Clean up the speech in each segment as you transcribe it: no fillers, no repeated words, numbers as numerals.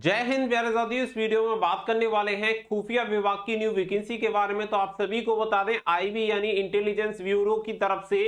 जय हिंद प्यारे साथियों। इस वीडियो में बात करने वाले हैं खुफिया विभाग की न्यू वैकेंसी के बारे में। तो आप सभी को बता दें, आईबी यानी इंटेलिजेंस ब्यूरो की तरफ से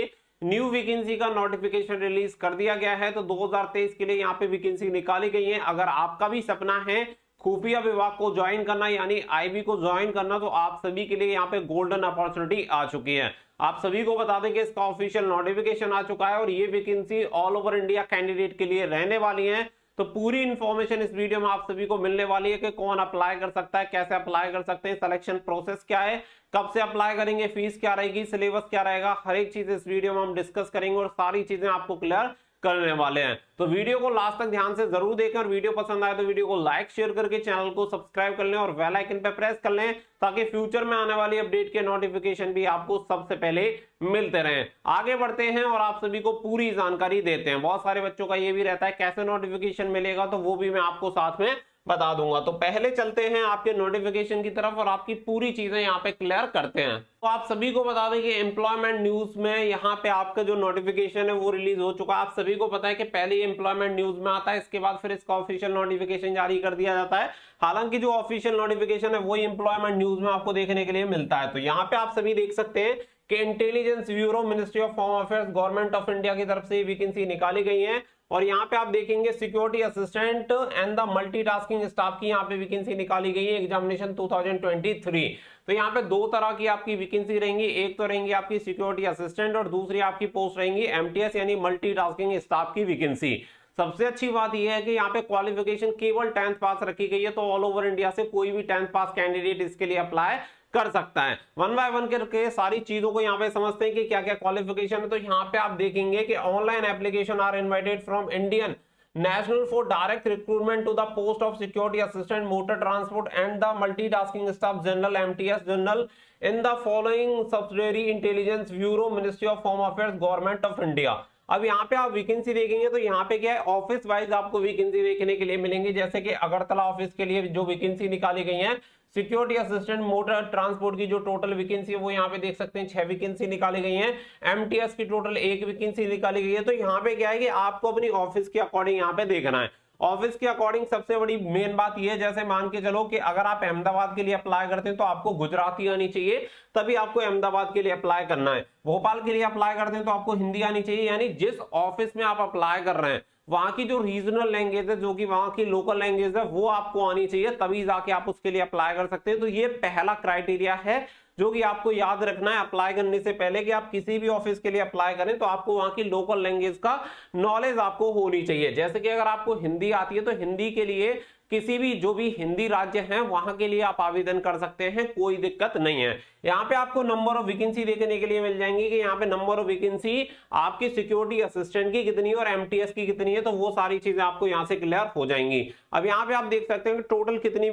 न्यू वैकेंसी का नोटिफिकेशन रिलीज कर दिया गया है। तो 2023 के लिए यहाँ पे वैकेंसी निकाली गई है। अगर आपका भी सपना है खुफिया विभाग को ज्वाइन करना यानी आईबी को ज्वाइन करना, तो आप सभी के लिए यहाँ पे गोल्डन अपॉर्चुनिटी आ चुकी है। आप सभी को बता दें कि इसका ऑफिशियल नोटिफिकेशन आ चुका है और ये vacancy all over India candidate के लिए रहने वाली है। तो पूरी इंफॉर्मेशन इस वीडियो में आप सभी को मिलने वाली है कि कौन अप्लाई कर सकता है, कैसे अप्लाई कर सकते हैं, सिलेक्शन प्रोसेस क्या है, कब से अप्लाई करेंगे, फीस क्या रहेगी, सिलेबस क्या रहेगा, हर एक चीज इस वीडियो में हम डिस्कस करेंगे और सारी चीजें आपको क्लियर करने वाले हैं। तो वीडियो को लास्ट तक ध्यान से जरूर देखें और वीडियो पसंद आए तो वीडियो को लाइक शेयर करके चैनल को सब्सक्राइब कर लें और बेल आइकन पे प्रेस कर लें ताकि फ्यूचर में आने वाली अपडेट के नोटिफिकेशन भी आपको सबसे पहले मिलते रहें। आगे बढ़ते हैं और आप सभी को पूरी जानकारी देते हैं। बहुत सारे बच्चों का ये भी रहता है कैसे नोटिफिकेशन मिलेगा, तो वो भी मैं आपको साथ में बता दूंगा। तो पहले चलते हैं आपके नोटिफिकेशन की तरफ और आपकी पूरी चीजें यहाँ पे क्लियर करते हैं। तो आप सभी को बता दें कि एम्प्लॉयमेंट न्यूज में यहाँ पे आपका जो नोटिफिकेशन है वो रिलीज हो चुका है। आप सभी को पता है कि पहले एम्प्लॉयमेंट न्यूज में आता है, इसके बाद फिर इसका ऑफिशियल नोटिफिकेशन जारी कर दिया जाता है। हालांकि जो ऑफिशियल नोटिफिकेशन है वही एम्प्लॉयमेंट न्यूज में आपको देखने के लिए मिलता है। तो यहाँ पे आप सभी देख सकते हैं कि intelligence bureau, ministry of home affairs, government of India की तरफ से वैकेंसी निकाली गई है। और यहाँ पे आप देखेंगे security assistant and the multitasking staff की यहाँ पे वैकेंसी निकाली गई है एग्जामिनेशन 2023। तो यहाँ पे दो तरह की आपकी वैकेंसी रहेंगी। एक तो रहेंगी आपकी सिक्योरिटी असिस्टेंट और दूसरी आपकी पोस्ट रहेंगी एमटीएस यानी मल्टीटास्किंग स्टाफ की वैकेंसी। सबसे अच्छी बात यह है कि यहाँ पे क्वालिफिकेशन केवल 10th पास रखी गई है। तो ऑल ओवर इंडिया से कोई भी 10th पास कैंडिडेट इसके लिए अप्लाई कर सकता है। वन बाय वन करके सारी चीजों को यहाँ पे समझते हैं कि क्या क्या क्वालिफिकेशन है। तो यहाँ पे आप देखेंगे कि online application are invited from Indian national for direct recruitment to the post of security assistant, motor transport and the multitasking staff general, MTS general in the following subsidiary intelligence bureau, ministry of home affairs, government of India. अब यहाँ पे आप vacancy देखेंगे तो यहाँ पे क्या है, ऑफिस वाइज आपको वैकेंसी देखने के लिए मिलेंगे। जैसे कि अगरतला ऑफिस के लिए जो वैकेंसी निकाली गई है सिक्योरिटी असिस्टेंट मोटर ट्रांसपोर्ट की जो टोटल वैकेंसी है वो यहाँ पे देख सकते हैं 6 वैकेंसी निकाली गई है। एमटीएस की टोटल 1 वैकेंसी निकाली गई है। तो यहाँ पे क्या है कि आपको अपनी ऑफिस के अकॉर्डिंग यहाँ पे देखना है। ऑफिस के अकॉर्डिंग सबसे बड़ी मेन बात यह है, जैसे मान के चलो कि अगर आप अहमदाबाद के लिए अप्लाई करते हैं तो आपको गुजराती आनी चाहिए, तभी आपको अहमदाबाद के लिए अप्लाई करना है। भोपाल के लिए अप्लाई करते हैं तो आपको हिंदी आनी चाहिए। यानी जिस ऑफिस में आप अप्लाई कर रहे हैं वहां की जो रीजनल लैंग्वेज है, जो कि वहां की लोकल लैंग्वेज है, वो आपको आनी चाहिए, तभी जाके आप उसके लिए अप्लाई कर सकते हैं। तो ये पहला क्राइटेरिया है जो कि आपको याद रखना है अप्लाई करने से पहले कि आप किसी भी ऑफिस के लिए अप्लाई करें तो आपको वहां की लोकल लैंग्वेज का नॉलेज आपको होनी चाहिए। जैसे कि अगर आपको हिंदी आती है तो हिंदी के लिए किसी भी जो भी हिंदी राज्य हैं वहां के लिए आप आवेदन कर सकते हैं, कोई दिक्कत नहीं है। यहाँ पे आपको नंबर ऑफ वैकेंसी देखने के लिए मिल जाएंगी कि यहाँ पे नंबर ऑफ वैकेंसी आपकी सिक्योरिटी असिस्टेंट की कितनी है और एमटीएस की कितनी है। तो वो सारी चीजें आपको यहाँ से क्लियर हो जाएंगी। अब यहाँ पे आप देख सकते हैं कि टोटल कितनी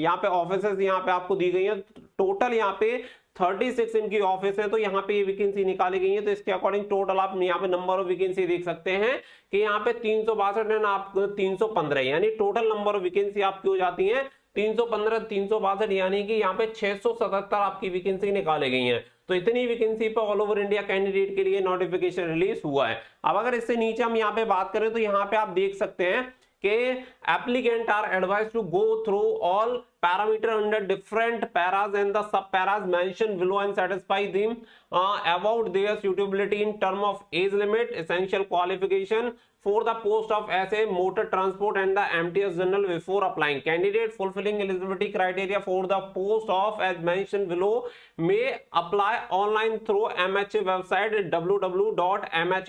यहाँ पे ऑफिसेस यहाँ पे आपको दी गई है। टोटल यहाँ पे 36 इनकी ऑफिस है। तो यहाँ पे ये वैकेंसी निकाली गई है। तो इसके अकॉर्डिंग टोटल आप यहाँ पे नंबर ऑफ वैकेंसी देख सकते हैं कि यहाँ पे 362 है ना, आप 315, यानी टोटल नंबर ऑफ वैकेंसी आपकी हो जाती है 315 362, यानी कि यहाँ पे 677 आपकी वैकेंसी निकाली गई है। तो इतनी वैकेंसी पे ऑल ओवर इंडिया कैंडिडेट के लिए नोटिफिकेशन रिलीज हुआ है। अब अगर इससे नीचे हम यहाँ पे बात करें तो यहाँ पे आप देख सकते हैं कि applicant are advised to go through all parameter under different paras and the sub paras mentioned below and satisfy them about their suitability in term of age limit, essential qualification for the post of SA motor transport and the MTS general before applying. Candidate fulfilling eligibility criteria for the post of as mentioned below may apply online through MHA website www.mha.gov.in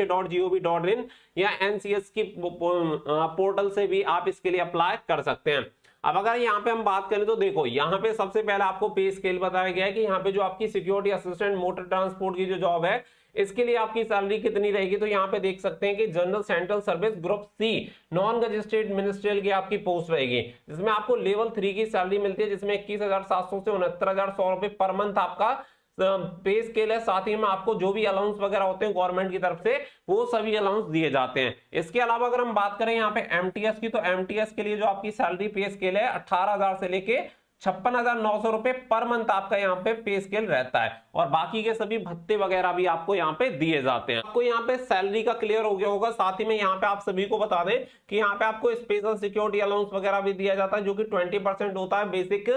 या NCS की portal से भी आप इसके लिए apply कर सकते हैं। अब अगर यहाँ पे हम बात करें तो देखो यहाँ पे सबसे पहले आपको पे स्केल बताया गया है कि यहाँ पे जो आपकी सिक्योरिटी असिस्टेंट मोटर ट्रांसपोर्ट की जो जॉब है इसके लिए आपकी सैलरी कितनी रहेगी। तो यहाँ पे देख सकते हैं कि general central service group C non gazetted ministerial की आपकी पोस्ट रहेगी, जिसमें आपको लेवल 3 की सैलरी मिलती है, जिसमें 21,700 से 69,100 रुपए पर मंथ आपका पे स्केल है। साथ ही में आपको जो भी अलाउंस वगैरह होते हैं गवर्नमेंट की तरफ से वो सभी अलाउंस दिए जाते हैं। इसके अलावा अगर हम बात करें यहाँ पे एमटीएस की, तो एमटीएस के लिए जो आपकी सैलरी पे स्केल है 18,000 से लेके 56,900 रुपए पर मंथ आपका यहाँ पे पे स्केल रहता है, और बाकी के सभी भत्ते वगैरह भी आपको यहाँ पे दिए जाते हैं। आपको यहाँ पे सैलरी का क्लियर हो गया होगा। साथ ही में यहाँ पे आप सभी को बता दें कि यहाँ पे आपको स्पेशल सिक्योरिटी अलाउंस वगैरह भी दिया जाता है, जो कि 20% होता है बेसिक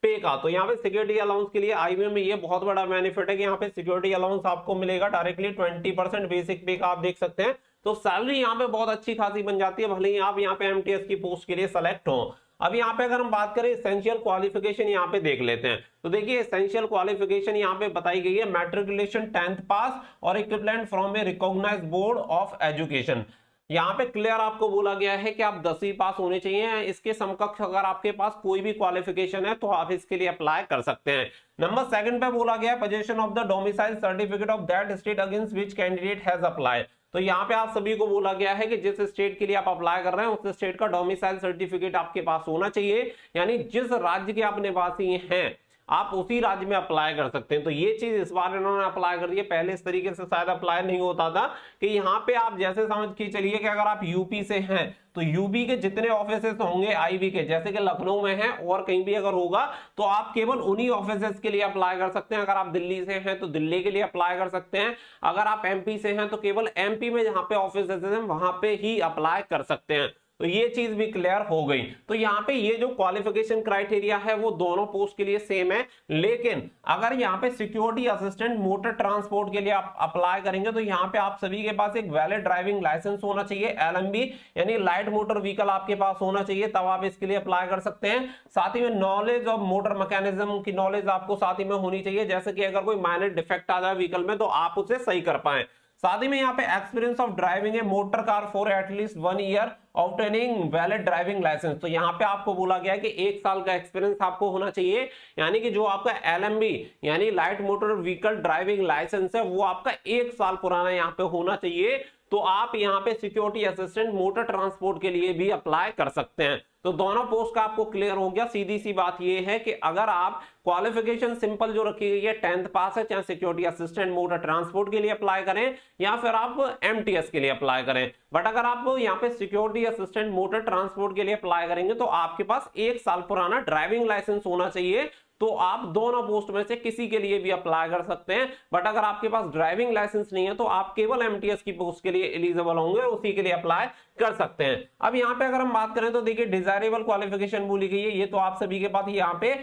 पे का। तो यहाँ पे सिक्योरिटी अलाउंस के लिए आईबीएम में ये बहुत बड़ा बेनिफिट है कि यहाँ पे सिक्योरिटी अलाउंस आपको मिलेगा डायरेक्टली 20% बेसिक पे का, आप देख सकते हैं। तो सैलरी यहाँ पे बहुत अच्छी खासी बन जाती है, भले ही आप यहाँ पे एमटीएस की पोस्ट के लिए सेलेक्ट हो। अब यहाँ पे अगर हम बात करें एसेंशियल क्वालिफिकेशन यहाँ पे देख लेते हैं, तो देखिए एसेंशियल क्वालिफिकेशन यहाँ पे बताई गई है मैट्रिकुलेशन 10th पास और equivalent from a recognised board of education. यहाँ पे क्लियर आपको बोला गया है कि आप 10वीं पास होने चाहिए। इसके समकक्ष अगर आपके पास कोई भी क्वालिफिकेशन है तो आप इसके लिए अप्लाई कर सकते हैं। नंबर 2 पे बोला गया position of the domicile certificate of that state against which candidate has applied. तो यहाँ पे आप सभी को बोला गया है कि जिस स्टेट के लिए आप अप्लाई कर रहे हैं उस स्टेट का डोमिसाइल सर्टिफिकेट आपके पास होना चाहिए, यानी जिस राज्य के आप निवासी हैं आप उसी राज्य में अप्लाई कर सकते हैं। तो ये चीज इस बार इन्होंने अप्लाई कर दी है, पहले इस तरीके से शायद अप्लाई नहीं होता था कि यहाँ पे आप जैसे समझ के चलिए कि अगर आप यूपी से हैं तो यूपी के जितने ऑफिसेस होंगे आईबी के, जैसे कि लखनऊ में है और कहीं भी अगर होगा तो आप केवल उन्हीं ऑफिसेस के लिए अप्लाई कर सकते हैं। अगर आप दिल्ली से हैं तो दिल्ली के लिए अप्लाई कर सकते हैं, अगर आप एमपी से हैं तो केवल एमपी में जहां पे ऑफिसेस हैं वहां पे ही अप्लाई कर सकते हैं। तो ये चीज भी क्लियर हो गई। तो यहाँ पे ये जो क्वालिफिकेशन क्राइटेरिया है वो दोनों पोस्ट के लिए सेम है, लेकिन अगर यहाँ पे सिक्योरिटी असिस्टेंट मोटर ट्रांसपोर्ट के लिए आप अप्लाई करेंगे तो यहाँ पे आप सभी के पास एक वैलिड ड्राइविंग लाइसेंस होना चाहिए, एलएमबी यानी लाइट मोटर व्हीकल आपके पास होना चाहिए, तब आप इसके लिए अप्लाई कर सकते हैं। साथ ही में नॉलेज ऑफ मोटर मैकेनिज्म की नॉलेज आपको साथ ही में होनी चाहिए, जैसे कि अगर कोई माइनर डिफेक्ट आ जाए व्हीकल में तो आप उसे सही कर पाए। साथ ही में यहाँ पे experience of driving a motor car for at least 1 year obtaining valid driving licence. तो यहाँ पे आपको बोला गया है कि 1 साल का एक्सपीरियंस आपको होना चाहिए, यानी कि जो आपका एलएमबी यानी light motor vehicle driving licence है वो आपका 1 साल पुराना यहाँ पे होना चाहिए। तो आप यहाँ पे सिक्योरिटी असिस्टेंट मोटर ट्रांसपोर्ट के लिए भी अप्लाई कर सकते हैं। तो दोनों पोस्ट का आपको क्लियर हो गया। सीधी सी बात ये है कि अगर आप क्वालिफिकेशन सिंपल जो रखी गई है 10th पास है, चाहे सिक्योरिटी असिस्टेंट मोटर ट्रांसपोर्ट के लिए अप्लाई करें या फिर आप एमटीएस के लिए अप्लाई करें, बट अगर आप यहाँ पे सिक्योरिटी असिस्टेंट मोटर ट्रांसपोर्ट के लिए अप्लाई करेंगे तो आपके पास 1 साल पुराना ड्राइविंग लाइसेंस होना चाहिए। तो आप दोनों पोस्ट में से किसी के लिए भी अप्लाई कर सकते हैं, बट अगर आपके पास ड्राइविंग लाइसेंस नहीं है तो आप केवल एमटीएस की पोस्ट के लिए एलिजिबल होंगे, उसी के लिए अप्लाई कर सकते हैं। अब यहाँ पे अगर हम बात करें तो देखिए डिजायरेबल क्वालिफिकेशन बोली गई है, ये तो आप सभी के पास यहाँ पे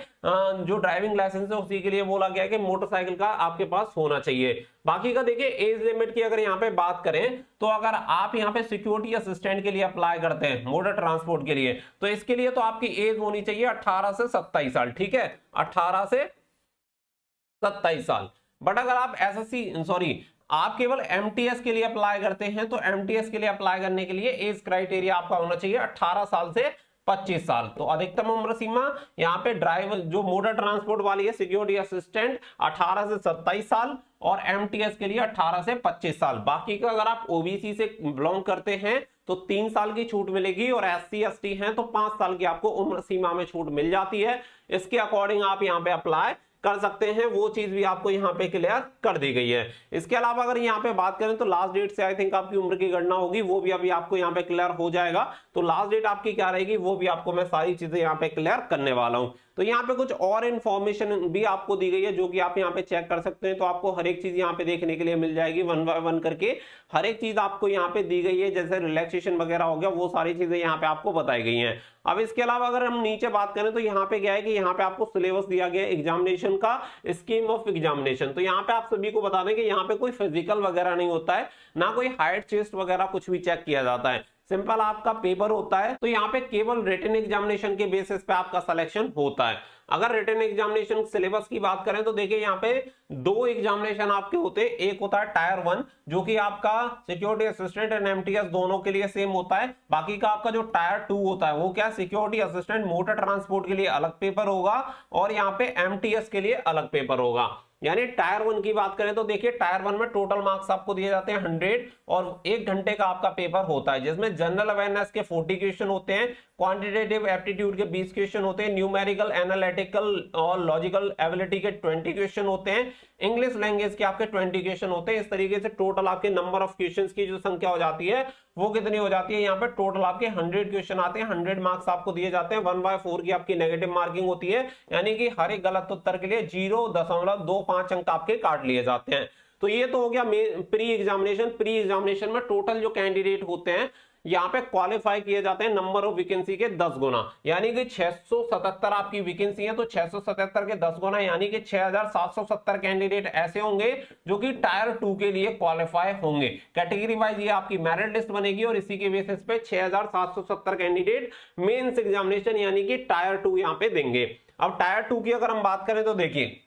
जो ड्राइविंग लाइसेंस है उसी के लिए बोला गया है कि मोटरसाइकिल का आपके पास होना चाहिए। बाकी का देखिए एज लिमिट की अगर यहाँ पे बात करें तो अगर आप यहाँ पे सिक्योरिटी असिस्टेंट के लिए अप्लाई करते हैं मोटर ट्रांसपोर्ट के लिए तो इसके लिए तो आपकी एज होनी चाहिए 18 से 27 साल, ठीक है, 18 से 27 साल। बट अगर आप आप केवल एमटीएस के लिए अप्लाई करते हैं तो एमटीएस के लिए अप्लाई करने के लिए एज क्राइटेरिया आपका होना चाहिए 18 साल से 25 साल। तो अधिकतम उम्र सीमा यहाँ पे ड्राइवर जो मोटर ट्रांसपोर्ट वाली है सिक्योरिटी असिस्टेंट 18 से 27 साल और एमटीएस के लिए 18 से 25 साल। बाकी का अगर आप ओबीसी से बिलोंग करते हैं तो 3 साल की छूट मिलेगी और एससी एसटी हैं तो 5 साल की आपको उम्र सीमा में छूट मिल जाती है। इसके अकॉर्डिंग आप यहाँ पे अप्लाई कर सकते हैं, वो चीज भी आपको यहाँ पे क्लियर कर दी गई है। इसके अलावा अगर यहाँ पे बात करें तो लास्ट डेट से आई थिंक आपकी उम्र की गणना होगी, वो भी अभी आपको यहाँ पे क्लियर हो जाएगा। तो लास्ट डेट आपकी क्या रहेगी वो भी आपको मैं सारी चीजें यहाँ पे क्लियर करने वाला हूँ। तो यहाँ पे कुछ और इन्फॉर्मेशन भी आपको दी गई है जो कि आप यहाँ पे चेक कर सकते हैं। तो आपको हर एक चीज यहाँ पे देखने के लिए मिल जाएगी, 1 बाय 1 करके हर एक चीज आपको यहाँ पे दी गई है, जैसे रिलैक्सेशन वगैरह हो गया, वो सारी चीजें यहाँ पे आपको बताई गई हैं। अब इसके अलावा अगर हम नीचे बात करें तो यहाँ पे क्या है कि यहाँ पे आपको सिलेबस दिया गया है एग्जामिनेशन का, स्कीम ऑफ एग्जामिनेशन। तो यहाँ पे आप सभी को बता दें कि यहाँ पे कोई फिजिकल वगैरह नहीं होता है, ना कोई हाइट चेस्ट वगैरह कुछ भी चेक किया जाता है, सिंपल आपका पेपर होता है। तो यहाँ पे केवल रिटन एग्जामिनेशन के बेसिस पे आपका सिलेक्शन होता है। अगर रिटन एग्जामिनेशन सिलेबस की बात करें तो देखिए यहाँ पे 2 एग्जामिनेशन आपके होते हैं, एक होता है टायर 1 जो कि आपका सिक्योरिटी असिस्टेंट एंड एमटीएस दोनों के लिए सेम होता है। बाकी का आपका जो टायर 2 होता है वो क्या सिक्योरिटी असिस्टेंट मोटर ट्रांसपोर्ट के लिए अलग पेपर होगा और यहाँ पे एमटीएस के लिए अलग पेपर होगा। यानी टायर 1 की बात करें तो देखिए टायर 1 में टोटल मार्क्स आपको दिए जाते हैं 100 और 1 घंटे का आपका पेपर होता है, जिसमें जनरल अवेयरनेस के 40 क्वेश्चन होते हैं, क्वांटिटेटिव एप्टीट्यूड के 20 क्वेश्चन होते हैं, न्यूमेरिकल एनालिटिकल और लॉजिकल एबिलिटी के 20 क्वेश्चन होते हैं, इंग्लिश लैंग्वेज के आपके 20 क्वेश्चन होते हैं। इस तरीके से टोटल आपके नंबर ऑफ क्वेश्चंस की जो संख्या हो जाती है वो कितनी हो जाती है, यहाँ पे टोटल आपके 100 क्वेश्चन आते हैं, 100 मार्क्स आपको दिए जाते हैं। 1/4 की आपकी नेगेटिव मार्किंग होती है, यानी कि हर एक गलत उत्तर के लिए 0.25 अंक आपके काट लिए जाते हैं। तो ये तो हो गया प्री एग्जामिनेशन। प्री एग्जामिनेशन में टोटल जो कैंडिडेट होते हैं यहाँ पे क्वालिफाई किए जाते हैं नंबर ऑफ वैकेंसी के 10 गुना, यानी कि 677 आपकी वैकेंसी है तो 677 के 10 गुना यानी कि 6770 कैंडिडेट ऐसे होंगे जो कि टायर 2 के लिए क्वालिफाई होंगे। कैटेगरी वाइज ये आपकी मेरिट लिस्ट बनेगी और इसी के बेसिस पे 6770 कैंडिडेट मेंस एग्जामिनेशन यानी कि टायर 2 यहाँ पे देंगे। अब टायर 2 की अगर हम बात करें तो देखिए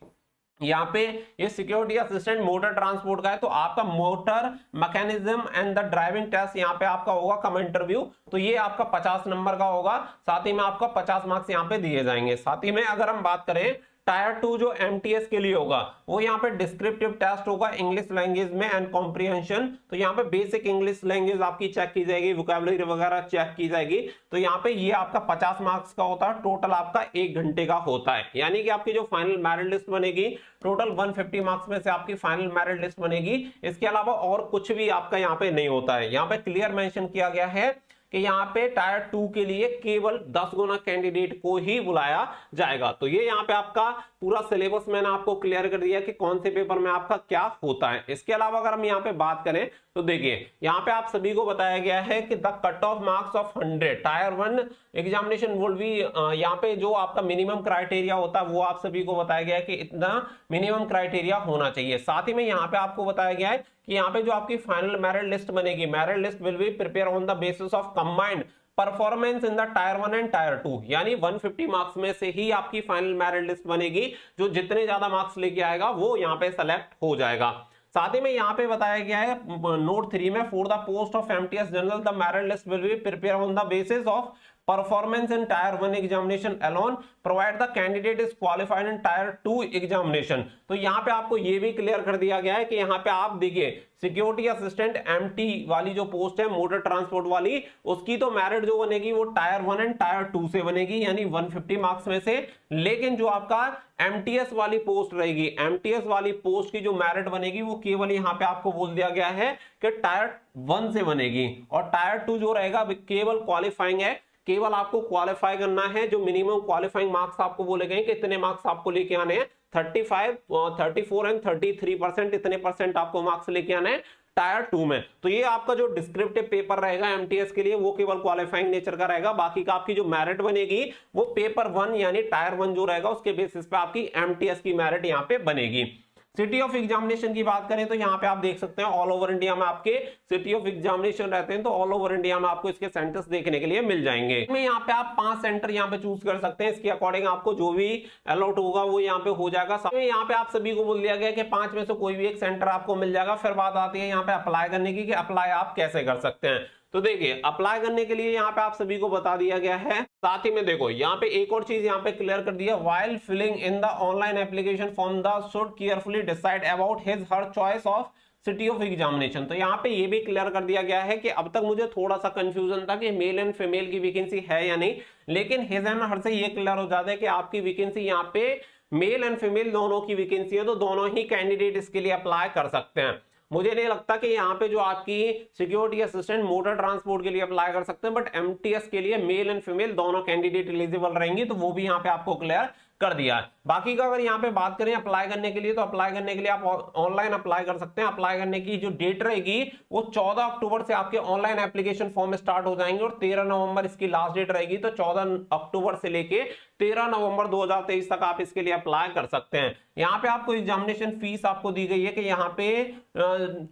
यहाँ पे ये सिक्योरिटी असिस्टेंट मोटर ट्रांसपोर्ट का है, तो आपका motor mechanism and the driving test यहाँ पे आपका होगा कम इंटरव्यू, तो ये आपका 50 नंबर का होगा। साथ ही में आपका 50 मार्क्स यहाँ पे दिए जाएंगे। साथ ही में अगर हम बात करें टायर 2 जो एमटीएस के लिए होगा वो यहाँ पे डिस्क्रिप्टिव टेस्ट होगा इंग्लिश लैंग्वेज में एंड कॉम्प्रिहेंशन। तो यहाँ पे बेसिक इंग्लिश लैंग्वेज आपकी चेक की जाएगी, वोकैबुलरी वगैरह चेक की जाएगी। तो यहाँ पे ये आपका 50 मार्क्स का होता है, टोटल आपका 1 घंटे का होता है, यानी कि आपकी जो फाइनल मेरिट लिस्ट बनेगी टोटल 150 मार्क्स में से आपकी फाइनल मेरिट लिस्ट बनेगी। इसके अलावा और कुछ भी आपका यहाँ पे नहीं होता है। यहाँ पे क्लियर मेंशन किया गया है कि यहाँ पे टायर 2 के लिए केवल 10 गुना कैंडिडेट को ही बुलाया जाएगा। तो ये यहाँ पे आपका पूरा सिलेबस मैंने आपको क्लियर कर दिया कि कौन से पेपर में आपका क्या होता है। इसके अलावा अगर हम यहाँ पे बात करें तो देखिए यहाँ पे आप सभी को बताया गया है कि the cut off marks of 100 tyre 1 examination would be, यहाँ पे जो आपका मिनिमम क्राइटेरिया होता है वो आप सभी को बताया गया है कि इतना मिनिमम क्राइटेरिया होना चाहिए। साथ ही में यहाँ पे आपको बताया गया है कि यहाँ पे जो आपकी फाइनल मेरिट लिस्ट बनेगी, merit list will be prepare on the basis of combined performance in the tyre 1 and tyre 2, यानी 150 मार्क्स में से ही आपकी फाइनल मेरिट लिस्ट बनेगी। जो जितने ज्यादा मार्क्स लेके आएगा वो यहाँ पे सेलेक्ट हो जाएगा। साथ ही में यहाँ पे बताया गया है नोट 3 में for the post of MTS general the merit list will be prepare on the basis of performance in tyre 1 examination alone provide the candidate is qualified in tyre 2 examination. तो यहाँ पे आपको ये भी क्लियर कर दिया गया है कि यहाँ पे आप देखिए सिक्योरिटी असिस्टेंट एमटी वाली जो पोस्ट है मोटर ट्रांसपोर्ट वाली, उसकी तो मेरिट जो बनेगी वो टायर 1 एंड टायर 2 से बनेगी, यानी 150 मार्क्स में से। लेकिन जो आपका एमटीएस वाली पोस्ट रहेगी, एमटीएस वाली पोस्ट की जो मेरिट बनेगी वो केवल यहाँ पे आपको बोल दिया गया है कि टायर 1 से बनेगी, और टायर 2 जो रहेगा केवल क्वालिफाइंग है, केवल आपको क्वालिफाई करना है। जो मिनिमम क्वालिफाइंग मार्क्स आपको बोले गए कि इतने मार्क्स आपको लेके आने हैं, 35, 34 एंड 33%, इतने परसेंट आपको मार्क्स लेके आने हैं टायर 2 में। तो ये आपका जो डिस्क्रिप्टिव पेपर रहेगा एमटीएस के लिए वो केवल क्वालिफाइंग नेचर का रहेगा। बाकी का आपकी जो मेरिट बनेगी वो पेपर 1 यानी टायर 1 जो रहेगा उसके बेसिस पे आपकी एमटीएस की मेरिट यहाँ पे बनेगी। सिटी ऑफ एग्जामिनेशन की बात करें तो यहाँ पे आप देख सकते हैं ऑल ओवर इंडिया में आपके सिटी ऑफ एग्जामिनेशन रहते हैं, तो ऑल ओवर इंडिया में आपको इसके सेंटर्स देखने के लिए मिल जाएंगे। यहाँ पे आप 5 सेंटर यहाँ पे चूज कर सकते हैं, इसके अकॉर्डिंग आपको जो भी अलॉट होगा वो यहाँ पे हो जाएगा। यहाँ पे आप सभी को बोल दिया गया कि 5 में से कोई भी एक सेंटर आपको मिल जाएगा। फिर बात आती है यहाँ पे अप्लाई करने की कि अप्लाई आप कैसे कर सकते हैं। तो देखिए अप्लाई करने के लिए यहाँ पे आप सभी को बता दिया गया है। साथ ही में देखो यहाँ पे एक और चीज यहाँ पे क्लियर कर दिया, while filling in the online application form the should carefully decide about his her choice of city of examination. तो यहाँ पे ये भी क्लियर कर दिया गया है कि अब तक मुझे थोड़ा सा कंफ्यूजन था कि मेल एंड फीमेल की वैकेंसी है या नहीं, लेकिन हिज एंड हर से ये क्लियर हो जाता है कि आपकी वैकेंसी यहाँ पे मेल एंड फीमेल दोनों की वैकेंसी है, तो दोनों ही कैंडिडेट इसके लिए अप्लाई कर सकते हैं। मुझे नहीं लगता कि यहाँ पे जो आपकी सिक्योरिटी असिस्टेंट मोटर ट्रांसपोर्ट के लिए अप्लाई कर सकते हैं, बट एमटीएस के लिए मेल एंड फीमेल दोनों कैंडिडेट एलिजिबल रहेंगी, तो वो भी यहाँ पे आपको क्लियर कर दिया है। बाकी का अगर यहाँ पे बात करें अप्लाई करने के लिए, तो अप्लाई करने के लिए आप ऑनलाइन अप्लाई कर सकते हैं। अप्लाई करने की जो डेट रहेगी वो 14 अक्टूबर से आपके ऑनलाइन एप्लीकेशन फॉर्म स्टार्ट हो जाएंगे और 13 नवंबर इसकी लास्ट डेट रहेगी। तो 14 अक्टूबर से लेके 13 नवंबर 2023 तक आप इसके लिए अप्लाई कर सकते हैं। यहाँ पे आपको एग्जामिनेशन फीस आपको दी गई है कि यहाँ पे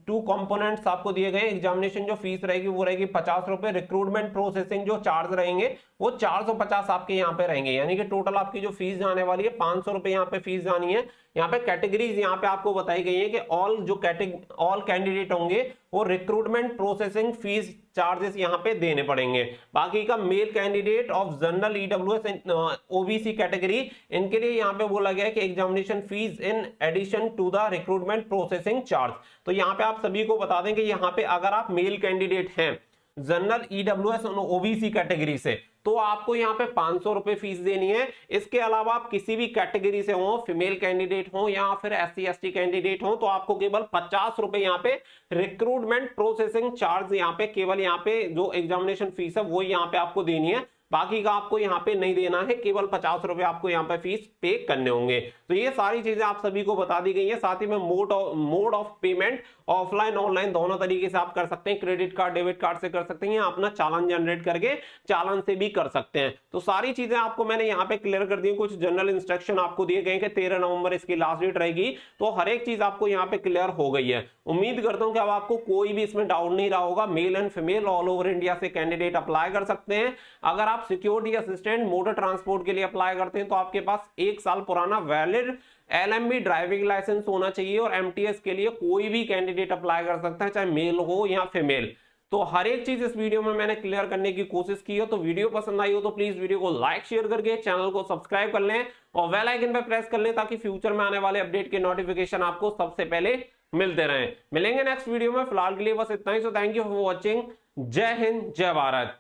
2 कंपोनेंट्स आपको दिए गए। एग्जामिनेशन जो फीस रहेगी वो रहेगी 50 रुपए, रिक्रूटमेंट प्रोसेसिंग जो चार्ज रहेंगे वो 450 आपके यहाँ पे रहेंगे, यानी कि टोटल आपकी जो फीस जाने वाली है 500 रुपए यहाँ पे फीस जानी है। यहाँ पे कैटेगरीज यहाँ पे आपको बताई गई है कि ऑल कैंडिडेट होंगे वो रिक्रूटमेंट प्रोसेसिंग फीस चार्जेस यहाँ पे देने पड़ेंगे। बाकी का male candidate of general EWS OBC category, इनके लिए यहाँ पे बोला गया है कि examination fee in addition to the recruitment processing charge. तो यहाँ पे आप सभी को बता दें कि यहाँ पे अगर आप मेल कैंडिडेट हैं जनरल ईडब्ल्यूएस ओबीसी कैटेगरी से, तो आपको यहाँ पे 500 रुपए फीस देनी है। इसके अलावा आप किसी भी कैटेगरी से हो, फीमेल कैंडिडेट हो या फिर SC/ST कैंडिडेट हो, तो आपको केवल 50 रुपए यहाँ पे रिक्रूटमेंट प्रोसेसिंग चार्ज यहाँ पे, केवल यहाँ पे जो एग्जामिनेशन फीस है वो यहाँ पे आपको देनी है, बाकी का आपको यहाँ पे नहीं देना है, केवल 50 रुपए आपको यहाँ पे फीस पे करने होंगे। तो ये सारी चीजें आप सभी को बता दी गई है। साथ ही में mode of payment offline online दोनों तरीके से आप कर सकते हैं, क्रेडिट कार्ड डेबिट कार्ड से कर सकते हैं या अपना चालान जनरेट करके चालान से भी कर सकते हैं। तो सारी चीजें आपको मैंने यहाँ पे क्लियर कर दी। कुछ जनरल इंस्ट्रक्शन आपको दिए गए कि 13 नवंबर इसकी लास्ट डेट रहेगी, तो हर एक चीज आपको यहाँ पे क्लियर हो गई है। उम्मीद करता हूं कि अब आपको कोई भी इसमें डाउट नहीं रहा होगा। Male and female all over India से कैंडिडेट अप्लाई कर सकते हैं। अगर आप सिक्योरिटी असिस्टेंट मोटर ट्रांसपोर्ट के लिए अप्लाई करते हैं तो आपके पास 1 साल पुराना वैलिड LMB ड्राइविंग लाइसेंस होना चाहिए, और MTS के लिए कोई भी कैंडिडेट अप्लाई कर सकता है, चाहे मेल हो या फीमेल। तो हर एक चीज इस वीडियो में मैंने क्लियर करने की कोशिश की हो। तो वीडियो पसंद आई हो तो प्लीज वीडियो को लाइक शेयर करके चैनल को सब्सक्राइब कर लें और बेल आइकन पर प्रेस कर लें, ताकि फ्यूचर में आने वाले अपडेट के नोटिफिकेशन आपको सबसे पहले मिलते रहें। मिलेंगे नेक्स्ट वीडियो में, फिलहाल के लिए बस इतना ही। So thank you for watching. जय हिंद, जय भारत।